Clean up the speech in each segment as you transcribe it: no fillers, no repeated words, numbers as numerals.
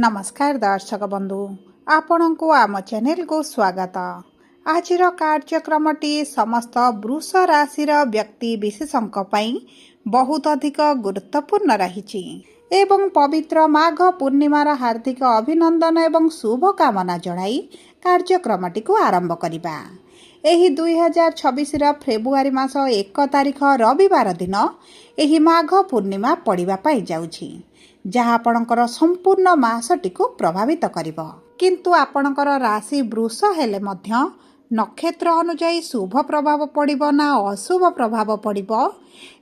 नमस्कार दर्शक बंधु आपण को आम चैनल को स्वागत। आज कार्यक्रमटी समस्त वृष राशि व्यक्ति विशेषों बहुत अधिक गुरुत्वपूर्ण रही एवं पवित्र माघ पूर्णिमार हार्दिक अभिनंदन एवं शुभकामना जणाई कार्यक्रमटी को आरंभ करिबा। एही 2026 फेब्रुआरी मास 1 तारिख रविवार दिन एही माघ पूर्णिमा पड़िबा पाई जाउछि, जहाँ आपणकर संपूर्ण मासटी को प्रभावित करिब। किंतु आपणकर राशि वृष हेले मध्य नक्षत्र अनुଯାୟୀ शुभ प्रभाव पड़िबो ना अशुभ प्रभाव पड़िबो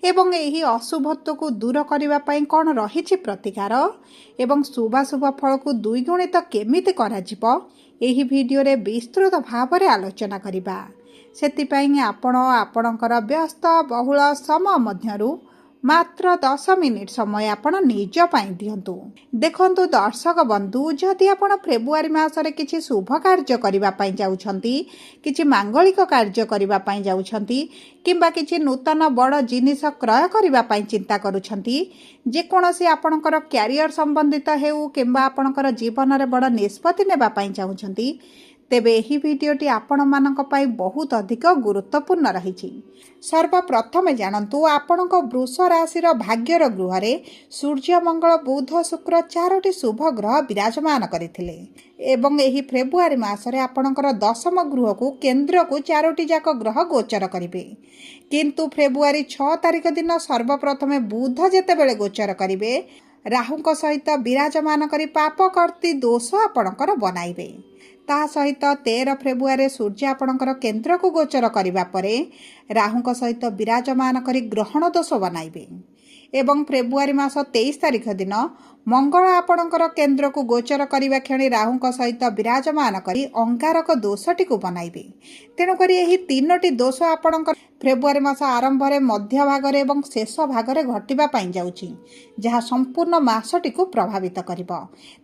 एवं एही अशुभत्व को दूर करिबा पई कोन रहिछि प्रतिकार एवं शुभाशुभ फल को द्विगुणित केमिति कराजिबो एही भिडियो रे विस्तृत भाव में आलोचना करिबा। सेतिपई आपण आपणकर व्यस्त बहुल समय मध्यरु मात्र 10 मिनिट समय आपण निज पाई दियंतु। देखंतु दर्शक बंधु, जदि आपण फेब्रुआरी मासरे किछि शुभ कार्य करिबा पाई जाउछंती, किछि मांगलिक कार्य करिबा पाई जाउछंती किंबा किछि नूतन बड़ जिनिस क्रय करिबा पाई चिंता करूछंती, जे कोनोसी आपणकर कैरियर संबंधित हेउ किंबा आपणकर जीवन रे बड़ निष्पत्ति नेबा पाई चाहुछंती, तेबे एही भिडियोटी आपण मानक पाई बहुत अधिक गुरुत्वपूर्ण रही। सर्वप्रथमे जानतु आपणक वृष राशि भाग्यर गृह रे सूर्य मंगल बुध शुक्र 4टी शुभ ग्रह विराजमान करथिले एवं एही फेब्रुआरी मासरे आपणकर दशम गृह को केंद्र को 4टी जाक ग्रह गोचर करिवे। किंतु फेब्रुआरी 6 तारिख दिन सर्वप्रथमे बुध जेतेबेले गोचर करिवे, राहुଙ୍କ सहित विराजमान करी पाप कर्ती दोष आपणकर बनाइबे। ता सहित 13 फेब्रुआरी सूर्य आपणकर केंद्र को गोचर करिबा परे राहुଙ୍କ सहित विराजमान करी ग्रहण दोष बनाइबे एवं फेब्रुआरी मास 23 तारिख दिन मंगल आपणकर केंद्र को गोचर करिबा क्षणी राहुଙ୍କ सहित विराजमान करी अंगारक दोषटी को बनाइबे। तेणुकरी एही 3टी दोष आपणकर फेब्रुआरी मास आरंभ रे मध्य भाग रे एवं शेष भाग रे घटिबा पाई जाउछि, जहाँ संपूर्ण मासटी को प्रभावित करिबो।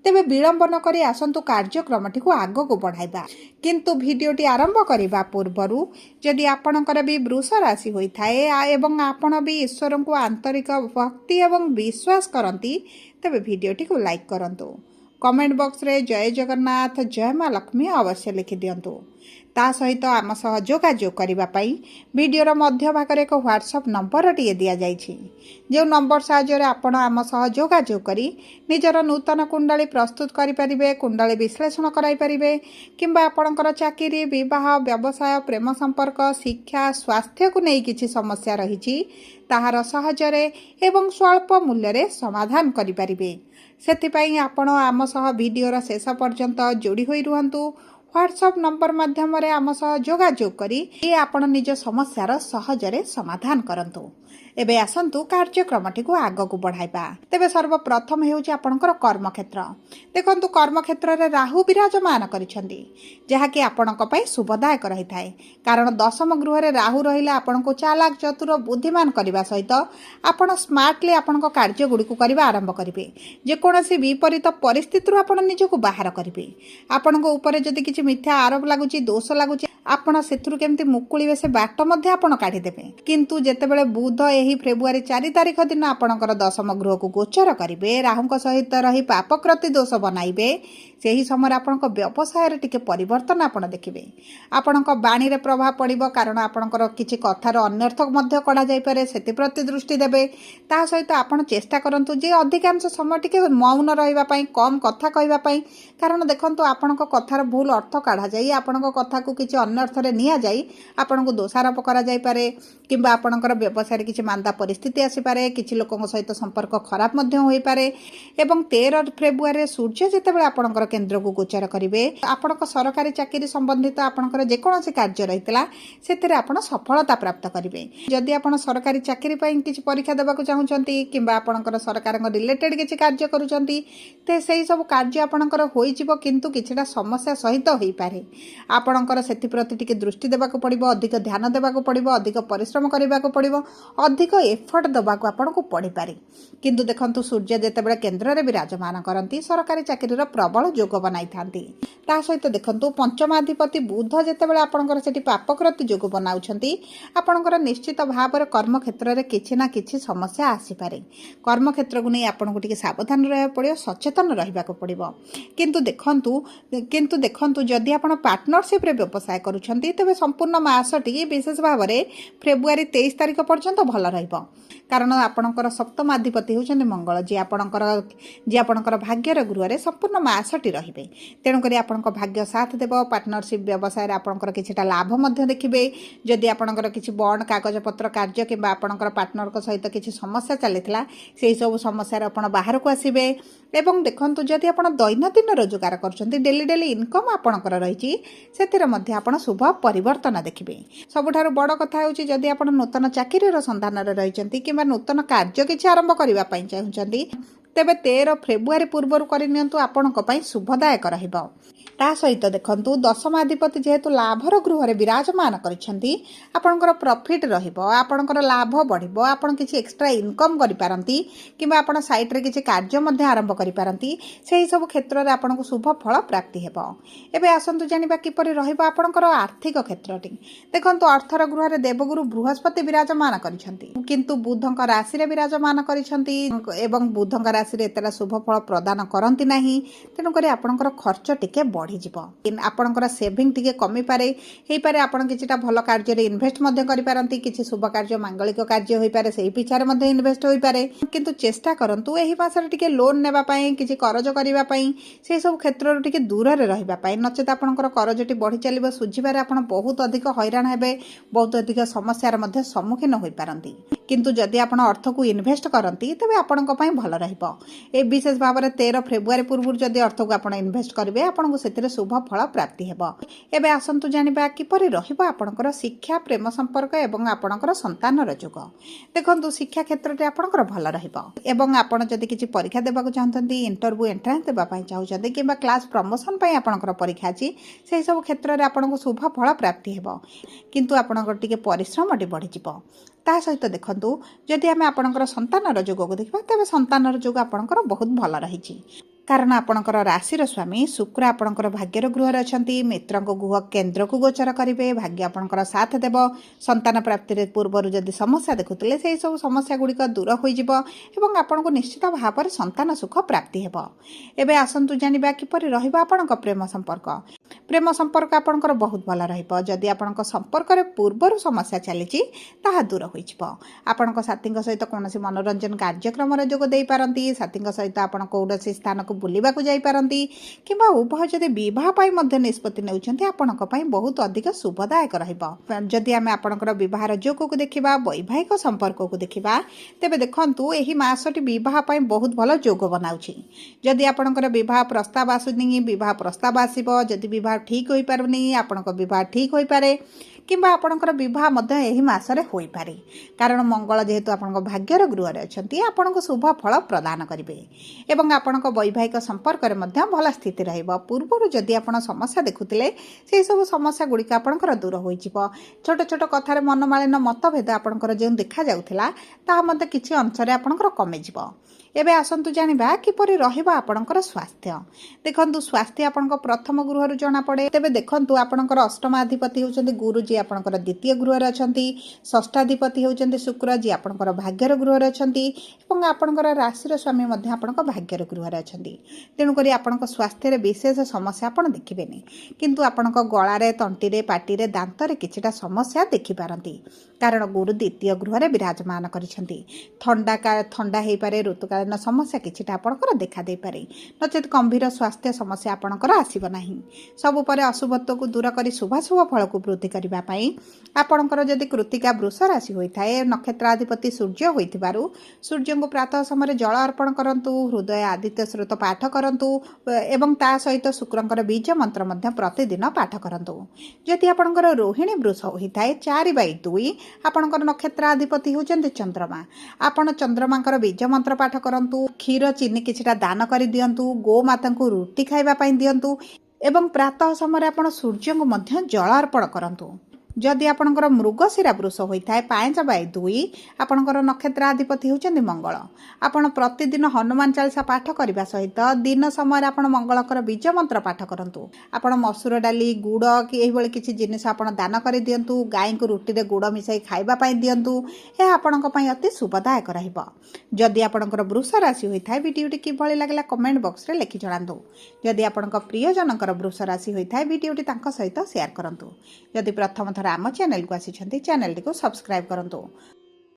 तेबे विलंब न करी आसंतु कार्यक्रमटी को आगो को बढ़ाइबा। किंतु भिडियोटी आरंभ करिबा पूर्वरु जदि आपणकर भी वृष राशि होई थाए एवं आपण भी ईश्वर को आंतरिक भक्ति एवं विश्वास करंती, तेबे भिडियोटी को लाइक करंतु। कमेंट बॉक्स रे जय जगन्नाथ जय मां लक्ष्मी अवश्य लिखि दियंतु। ता सहित आम सह जोगाजोग करिबा पई वीडियोर मध्य भाग रे एक व्हाट्सएप नंबर टिए दिया जाइछि, जो नंबर साहाय्य रे आपण आम सह जोगाजोग करी निजर नूतन कुंडली प्रस्तुत करि परिबे, कुंडली विश्लेषण कराई परिबे किंबा आपणकर चाकरी विवाह व्यवसाय प्रेम संपर्क शिक्षा स्वास्थ्य को नहीं किछि समस्या रहिछि ताहार साहाय्य रे एवं स्वल्प मूल्य रे समाधान करि परिबे। सेतिपई आपण आम सह वीडियोर शेष पर्यंत जोड़ी होई रुहंतु। व्हाट्सएप नंबर माध्यम रे आम सह जोगाजोग करी आपण निज समस्यार सहजरे समाधान करंतु। एबे आसंतु कार्यक्रमटी को आगो को बढ़ाइबा। तेबे सर्वप्रथम हेउची आपणकर कर्मक्षेत्र। देखंतु कर्मक्षेत्र रे राहु विराजमान करिसंती, जहा कि आपणक पई शुभदायक रही थाए, कारण दशम गृह रे राहु रहिला आपणको चालाक चतुर बुद्धिमान करबा सहित आपण स्मार्टली आपणक कार्य गुडी को करबा आरंभ करिवे। जे कोनोसी विपरीत परिस्थिति रु आपण निजको बाहर करिवे। आपणको ऊपर जदि किछि मिथ्या आरोप लागुची दोष लागुची आपण सेथुरु केमति मुकुलिबे से बाट मध्ये आपण काढी देबे। किंतु जेतेबेले बुध एही फेब्रुआरी 4 तारिख दिन आपणकर दशम गृह को गोचर करिवे, राहुଙ୍କ सहित रही पापकृति दोष बनाइबे, सेही समय आपणक व्यवसाय रे टिके परिवर्तन आपण देखिबे। आपणक बाणी रे प्रभाव पड़िबो, कारण आपणकर किछि कथार अन्यर्थ मध्ये कढा जाई पारे, सेति प्रति दृष्टि देबे। ता सहित आपण चेष्टा करंतु जे अधिकांश समय टिके मौन रहिबा पई, कम कथा कहबा पई, कारण देखंतु आपणक कथार भूल अर्थ काढा जाई आपणक कथा को किछि अन्यर्थ रे निया जाई आपणको दोषारोप करा जाई पारे किंबा आपणकर व्यवसाय रे किछि मांदा परिस्थिति आसी पारे, किछि लोकଙ୍କ सहित संपर्क खराब मध्ये होई पारे। एवं 13 फेब्रुआरी सूर्य जेतेबेले आपणकर केंद्र को गोचर करिवे, आपणक सरकारी चाकरी संबंधित आपणकर जे कोनोसी कार्य रहितला सेतिरे आपण सफलता प्राप्त करिवे। जदि आपण सरकारी चाकरी पई किछि परीक्षा देबाक चाहुचंती किंबा आपणकर सरकारଙ୍କ रिलेटेड किछि कार्य करूचंती, ते सेही सब कार्य आपणकर होई जिवो, किंतु किछिटा समस्या सहित होई पारे। आपणकर सेति प्रति टिके दृष्टि देबाक पड़िबो, अधिक ध्यान देबाक पड़िबो, अधिक परिश्रम करिबाक पड़िबो, अधिक एफर्ट देबाक आपणको पड़ि पारे। किंतु देखंतु सूर्य जेतेबेले केंद्र रे विराजमान करंती सरकारी चाकरीर प्रबल ଯୋଗ ବନାଇଥାନ୍ତି। ତା ସହିତ ଦେଖନ୍ତୁ ପଞ୍ଚମାଧିପତି ବୁଧ ଯେତେବେଳେ ଆପଣଙ୍କର ସେଠି ପାପକ୍ରତି ଯୋଗ ବନାଉଛନ୍ତି ଆପଣଙ୍କର ନିଶ୍ଚିତ ଭାବରେ କର୍ମକ୍ଷେତ୍ରରେ କିଛି ନା କିଛି ସମସ୍ୟା ଆସିପାରେ। କର୍ମକ୍ଷେତ୍ରକୁ ନେଇ ଆପଣଙ୍କୁ ଟିକେ ସାବଧାନ ରହିବାକୁ ପଡ଼ିବ, ସଚେତନ ରହିବାକୁ ପଡ଼ିବ। କିନ୍ତୁ ଦେଖନ୍ତୁ ଯଦି ଆପଣ ପାର୍ଟନରସିପ୍ରେ ବ୍ୟବସାୟ କରୁଛନ୍ତି ତେବେ ସମ୍ପୂର୍ଣ୍ଣ ମାସଟି ବିଶେଷ ଭାବରେ ଫେବୃଆରୀ 23 ତାରିଖ ପର୍ଯ୍ୟନ୍ତ ଭଲ ରହିବ। କାରଣ ଆପଣଙ୍କର ସପ୍ତମାଧିପତି ହେଉଛନ୍ତି ମଙ୍ଗଳ, ଯିଏ ଆପଣଙ୍କର ଭାଗ୍ୟର ଗୃହରେ ସମ୍ପୂର୍ଣ୍ଣ ମାସଟି ରହିବେ। ତେଣୁକରି ଆପଣଙ୍କ ଭାଗ୍ୟ ସାଥ ଦେବ। ପାର୍ଟନରସିପ୍ ବ୍ୟବସାୟରେ ଆପଣଙ୍କର କିଛିଟା ଲାଭ ମଧ୍ୟ ଦେଖିବେ। ଯଦି ଆପଣଙ୍କର କିଛି ବଣ୍ଡ କାଗଜପତ୍ର କାର୍ଯ୍ୟ କିମ୍ବା ଆପଣଙ୍କର ପାର୍ଟନରଙ୍କ ସହିତ କିଛି ସମସ୍ୟା ଚାଲିଥିଲା ସେହିସବୁ ସମସ୍ୟାରୁ ଆପଣ ବାହାରକୁ ଆସିବେ। ଏବଂ ଦେଖନ୍ତୁ ଯଦି ଆପଣ ଦୈନନ୍ଦିନ ରୋଜଗାର କରୁଛନ୍ତି, ଡେଲି ଇନକମ୍ ଆପଣଙ୍କର ରହିଛି, ସେଥିରେ ମଧ୍ୟ ଆପଣ ଶୁଭ ପରିବର୍ତ୍ତନ ଦେଖିବେ। ସବୁଠାରୁ ବଡ଼ କଥା ହେଉଛି ଯଦି ଆପଣ ନୂତନ ଚାକିରିର ସନ୍ଧାନରେ ରହିଛନ୍ତି କିମ୍ବା ନୂତନ କାର୍ଯ୍ୟ କିଛି ଆରମ୍ଭ କରିବା ପାଇଁ ଚାହୁଁଛନ୍ତି ତେବେ 13 ଫେବୃଆରୀ ପୂର୍ବରୁ କରିନିଅନ୍ତୁ, ଆପଣଙ୍କ ପାଇଁ ଶୁଭଦାୟକ ରହିବ। ତା ସହିତ ଦେଖନ୍ତୁ ଦଶମାଧିପତି ଯେହେତୁ ଲାଭର ଗୃହରେ ବିରାଜମାନ କରିଛନ୍ତି ଆପଣଙ୍କର ପ୍ରଫିଟ୍ ରହିବ, ଆପଣଙ୍କର ଲାଭ ବଢ଼ିବ, ଆପଣ କିଛି ଏକ୍ସଟ୍ରା ଇନକମ୍ କରିପାରନ୍ତି କିମ୍ବା ଆପଣ ସାଇଟ୍ରେ କିଛି କାର୍ଯ୍ୟ ମଧ୍ୟ ଆରମ୍ଭ କରିପାରନ୍ତି। ସେହିସବୁ କ୍ଷେତ୍ରରେ ଆପଣଙ୍କୁ ଶୁଭ ଫଳ ପ୍ରାପ୍ତି ହେବ। ଏବେ ଆସନ୍ତୁ ଜାଣିବା କିପରି ରହିବ ଆପଣଙ୍କର ଆର୍ଥିକ କ୍ଷେତ୍ରଟି। ଦେଖନ୍ତୁ ଅର୍ଥର ଗୃହରେ ଦେବଗୁରୁ ବୃହସ୍ପତି ବିରାଜମାନ କରିଛନ୍ତି, କିନ୍ତୁ ବୁଧଙ୍କ ରାଶିରେ ବିରାଜମାନ କରିଛନ୍ତି ଏବଂ ବୁଧଙ୍କ ରାଶିରେ ଏତେଟା ଶୁଭ ଫଳ ପ୍ରଦାନ କରନ୍ତି ନାହିଁ। ତେଣୁକରି ଆପଣଙ୍କର ଖର୍ଚ୍ଚ ଟିକେ ବଢ଼ିଯିବ, ଆପଣଙ୍କର ସେଭିଂ ଟିକେ କମିପାରେ। ହେଇପାରେ ଆପଣ କିଛିଟା ଭଲ କାର୍ଯ୍ୟରେ ଇନଭେଷ୍ଟ ମଧ୍ୟ କରିପାରନ୍ତି, କିଛି ଶୁଭ କାର୍ଯ୍ୟ ମାଙ୍ଗଳିକ କାର୍ଯ୍ୟ ହୋଇପାରେ ସେହି ପିଛାରେ ମଧ୍ୟ ଇନଭେଷ୍ଟ ହୋଇପାରେ। କିନ୍ତୁ ଚେଷ୍ଟା କରନ୍ତୁ ଏହି ମାସରେ ଟିକେ ଲୋନ୍ ନେବା ପାଇଁ, କିଛି କରଜ କରିବା ପାଇଁ, ସେହିସବୁ କ୍ଷେତ୍ରରୁ ଟିକେ ଦୂରରେ ରହିବା ପାଇଁ। ନଚେତ ଆପଣଙ୍କର କରଜଟି ବଢ଼ି ଚାଲିବ, ସୁଝିବାରେ ଆପଣ ବହୁତ ଅଧିକ ହଇରାଣ ହେବେ, ବହୁତ ଅଧିକ ସମସ୍ୟାର ମଧ୍ୟ ସମ୍ମୁଖୀନ ହୋଇପାରନ୍ତି। କିନ୍ତୁ ଯଦି ଆପଣ ଅର୍ଥକୁ ଇନଭେଷ୍ଟ କରନ୍ତି ତେବେ ଆପଣଙ୍କ ପାଇଁ ଭଲ ରହିବ। ଏ ବିଶେଷ ଭାବରେ 13 ଫେବୃଆରୀ ପୂର୍ବରୁ ଯଦି ଅର୍ଥକୁ ଆପଣ ଇନଭେଷ୍ଟ କରିବେ ଆପଣଙ୍କୁ ସେଥିରେ ଶୁଭ ଫଳ ପ୍ରାପ୍ତି ହେବ। ଏବେ ଆସନ୍ତୁ ଜାଣିବା କିପରି ରହିବ ଆପଣଙ୍କର ଶିକ୍ଷା, ପ୍ରେମ ସମ୍ପର୍କ ଏବଂ ଆପଣଙ୍କର ସନ୍ତାନର ଯୋଗ। ଦେଖନ୍ତୁ ଶିକ୍ଷା କ୍ଷେତ୍ରଟି ଆପଣଙ୍କର ଭଲ ରହିବ ଏବଂ ଆପଣ ଯଦି କିଛି ପରୀକ୍ଷା ଦେବାକୁ ଚାହୁଁଛନ୍ତି, ଇଣ୍ଟରଭ୍ୟୁ ଏଣ୍ଟ୍ରାନ୍ସ ଦେବା ପାଇଁ ଚାହୁଁଛନ୍ତି କିମ୍ବା କ୍ଲାସ୍ ପ୍ରମୋସନ୍ ପାଇଁ ଆପଣଙ୍କର ପରୀକ୍ଷା ଅଛି, ସେହିସବୁ କ୍ଷେତ୍ରରେ ଆପଣଙ୍କୁ ଶୁଭ ଫଳ ପ୍ରାପ୍ତି ହେବ। କିନ୍ତୁ ଆପଣଙ୍କର ଟିକେ ପରିଶ୍ରମଟି ବଢ଼ିଯିବ। ତା ସହିତ ଦେଖନ୍ତୁ ଯଦି ଆମେ ଆପଣଙ୍କର ସନ୍ତାନର ଯୋଗକୁ ଦେଖିବା ତେବେ ସନ୍ତାନର ଯୋଗ ଆପଣଙ୍କର ବହୁତ ଭଲ ରହିଛି। କାରଣ ଆପଣଙ୍କର ରାଶିର ସ୍ୱାମୀ ଶୁକ୍ର ଆପଣଙ୍କର ଭାଗ୍ୟର ଗୃହରେ ଅଛନ୍ତି, ମିତ୍ରଙ୍କ ଗୃହ କେନ୍ଦ୍ରକୁ ଗୋଚର କରିବେ, ଭାଗ୍ୟ ଆପଣଙ୍କର ସାଥ ଦେବ। ସନ୍ତାନ ପ୍ରାପ୍ତିରେ ପୂର୍ବରୁ ଯଦି ସମସ୍ୟା ଦେଖୁଥିଲେ ସେହିସବୁ ସମସ୍ୟା ଗୁଡ଼ିକ ଦୂର ହୋଇଯିବ ଏବଂ ଆପଣଙ୍କୁ ନିଶ୍ଚିତ ଭାବରେ ସନ୍ତାନ ସୁଖ ପ୍ରାପ୍ତି ହେବ। ଏବେ ଆସନ୍ତୁ ଜାଣିବା କିପରି ରହିବ ଆପଣଙ୍କ ପ୍ରେମ ସମ୍ପର୍କ। ପ୍ରେମ ସମ୍ପର୍କ ଆପଣଙ୍କର ବହୁତ ଭଲ ରହିବ। ଯଦି ଆପଣଙ୍କ ସମ୍ପର୍କରେ ପୂର୍ବରୁ ସମସ୍ୟା ଚାଲିଛି ତାହା ଦୂର ହୋଇଯିବ। ଆପଣଙ୍କ ସାଥୀଙ୍କ ସହିତ କୌଣସି ମନୋରଞ୍ଜନ କାର୍ଯ୍ୟକ୍ରମରେ ଯୋଗ ଦେଇପାରନ୍ତି, ସାଥୀଙ୍କ ସହିତ ଆପଣ କୌଣସି ସ୍ଥାନକୁ ବୁଲିବାକୁ ଯାଇପାରନ୍ତି କିମ୍ବା ଉଭୟ ଯଦି ବିବାହ ପାଇଁ ମଧ୍ୟ ନିଷ୍ପତ୍ତି ନେଉଛନ୍ତି ଆପଣଙ୍କ ପାଇଁ ବହୁତ ଅଧିକ ଶୁଭଦାୟକ ରହିବ। ଯଦି ଆମେ ଆପଣଙ୍କର ବିବାହର ଯୋଗକୁ ଦେଖିବା, ବୈବାହିକ ସମ୍ପର୍କକୁ ଦେଖିବା ତେବେ ଦେଖନ୍ତୁ ଏହି ମାସଟି ବିବାହ ପାଇଁ ବହୁତ ଭଲ ଯୋଗ ବନାଉଛି। ଯଦି ଆପଣଙ୍କର ବିବାହ ପ୍ରସ୍ତାବ ଆସୁନି, ବିବାହ ପ୍ରସ୍ତାବ ଆସିବ। ଯଦି ବିବାହ ଠିକ୍ ହୋଇପାରୁନି ଆପଣଙ୍କ ବିବାହ ଠିକ୍ ହୋଇପାରେ କିମ୍ବା ଆପଣଙ୍କର ବିବାହ ମଧ୍ୟ ଏହି ମାସରେ ହୋଇପାରେ। କାରଣ ମଙ୍ଗଳ ଯେହେତୁ ଆପଣଙ୍କ ଭାଗ୍ୟର ଗୃହରେ ଅଛନ୍ତି ଆପଣଙ୍କୁ ଶୁଭ ଫଳ ପ୍ରଦାନ କରିବେ ଏବଂ ଆପଣଙ୍କ ବୈବାହିକ ସମ୍ପର୍କରେ ମଧ୍ୟ ଭଲ ସ୍ଥିତି ରହିବ। ପୂର୍ବରୁ ଯଦି ଆପଣ ସମସ୍ୟା ଦେଖୁଥିଲେ ସେହିସବୁ ସମସ୍ୟା ଗୁଡ଼ିକ ଆପଣଙ୍କର ଦୂର ହୋଇଯିବ। ଛୋଟ ଛୋଟ କଥାରେ ମନମାଳିନ ମତଭେଦ ଆପଣଙ୍କର ଯେଉଁ ଦେଖାଯାଉଥିଲା ତାହା ମଧ୍ୟ କିଛି ଅଂଶରେ ଆପଣଙ୍କର କମିଯିବ। ଏବେ ଆସନ୍ତୁ ଜାଣିବା କିପରି ରହିବ ଆପଣଙ୍କର ସ୍ୱାସ୍ଥ୍ୟ। ଦେଖନ୍ତୁ ସ୍ୱାସ୍ଥ୍ୟ ଆପଣଙ୍କ ପ୍ରଥମ ଗୃହରୁ ଜଣାପଡ଼େ। ତେବେ ଦେଖନ୍ତୁ ଆପଣଙ୍କର ଅଷ୍ଟମାଧିପତି ହେଉଛନ୍ତି ଗୁରୁ, ଯିଏ ଆପଣଙ୍କର ଦ୍ୱିତୀୟ ଗୃହରେ ଅଛନ୍ତି। ଷଷ୍ଠାଧିପତି ହେଉଛନ୍ତି ଶୁକ୍ର, ଯିଏ ଆପଣଙ୍କର ଭାଗ୍ୟର ଗୃହରେ ଅଛନ୍ତି ଏବଂ ଆପଣଙ୍କର ରାଶିର ସ୍ୱାମୀ ମଧ୍ୟ ଆପଣଙ୍କ ଭାଗ୍ୟର ଗୃହରେ ଅଛନ୍ତି। ତେଣୁକରି ଆପଣଙ୍କ ସ୍ୱାସ୍ଥ୍ୟରେ ବିଶେଷ ସମସ୍ୟା ଆପଣ ଦେଖିବେନି, କିନ୍ତୁ ଆପଣଙ୍କ ଗଳାରେ, ତଣ୍ଟିରେ, ପାଟିରେ, ଦାନ୍ତରେ କିଛିଟା ସମସ୍ୟା ଦେଖିପାରନ୍ତି। କାରଣ ଗୁରୁ ଦ୍ୱିତୀୟ ଗୃହରେ ବିରାଜମାନ କରିଛନ୍ତି। ଥଣ୍ଡା ହେଇପାରେ, ଋତୁକାଳୀନ ସମସ୍ୟା କିଛିଟା ଆପଣଙ୍କର ଦେଖାଦେଇପାରେ, ନଚେତ୍ ଗମ୍ଭୀର ସ୍ୱାସ୍ଥ୍ୟ ସମସ୍ୟା ଆପଣଙ୍କର ଆସିବ ନାହିଁ। ସବୁ ପରେ ଅଶୁଭତ୍ୱକୁ ଦୂର କରି ଶୁଭାଶୁଭ ଫଳକୁ ବୃଦ୍ଧି କରିବା ପାଇଁ ଆପଣଙ୍କର ଯଦି କୃତ୍ତିକା ବୃଷ ରାଶି ହୋଇଥାଏ, ନକ୍ଷତ୍ରାଧିପତି ସୂର୍ଯ୍ୟ ହୋଇଥିବାରୁ ସୂର୍ଯ୍ୟଙ୍କୁ ପ୍ରାତଃ ସମୟରେ ଜଳ ଅର୍ପଣ କରନ୍ତୁ, ହୃଦୟ ଆଦିତ୍ୟ ସ୍ରୋତ ପାଠ କରନ୍ତୁ ଏବଂ ତା ସହିତ ଶୁକ୍ରଙ୍କର ବୀଜ ମନ୍ତ୍ର ମଧ୍ୟ ପ୍ରତିଦିନ ପାଠ କରନ୍ତୁ। ଯଦି ଆପଣଙ୍କର ରୋହିଣୀ ବୃଷ ହୋଇଥାଏ, 4/2 ଆପଣଙ୍କର ନକ୍ଷତ୍ରାଧିପତି ହେଉଛନ୍ତି ଚନ୍ଦ୍ରମା। ଆପଣ ଚନ୍ଦ୍ରମାଙ୍କର ବୀଜ ମନ୍ତ୍ର ପାଠ କରନ୍ତୁ, କ୍ଷୀର ଚିନି କିଛିଟା ଦାନ କରିଦିଅନ୍ତୁ, ଗୋମାତାଙ୍କୁ ରୁଟି ଖାଇବା ପାଇଁ ଦିଅନ୍ତୁ ଏବଂ ପ୍ରାତଃ ସମୟରେ ଆପଣ ସୂର୍ଯ୍ୟଙ୍କୁ ମଧ୍ୟ ଜଳ ଅର୍ପଣ କରନ୍ତୁ। जदि आपणकर मृगशिरा वृष होता है 5/2 आपणकर नक्षत्राधिपति होउछन्ति मंगल। आपण प्रतिदिन हनुमान चालीसा पाठ करने सहित दिन समय आप मंगलकर बीज मंत्र पाठ करूँ। आपण मसूर डाली गुड़ कि यही किसी जिनिस आप दान कर दिंतु। गाई को रुटी रे गुड़ मिसाई खावाई दिंतु। यह आपण अति शुभदायक रदि आपणकर वृष राशि होता है वीडियोटी किभली लगला कमेंट बॉक्स रे लिखि जणातु। जदि आपण प्रियजनकर वृष राशि होता है वीडियोटी सहित शेयर करूँ। जदि प्रथम थर आम चैनल को आसी चैनल को सब्सक्राइब करूँ।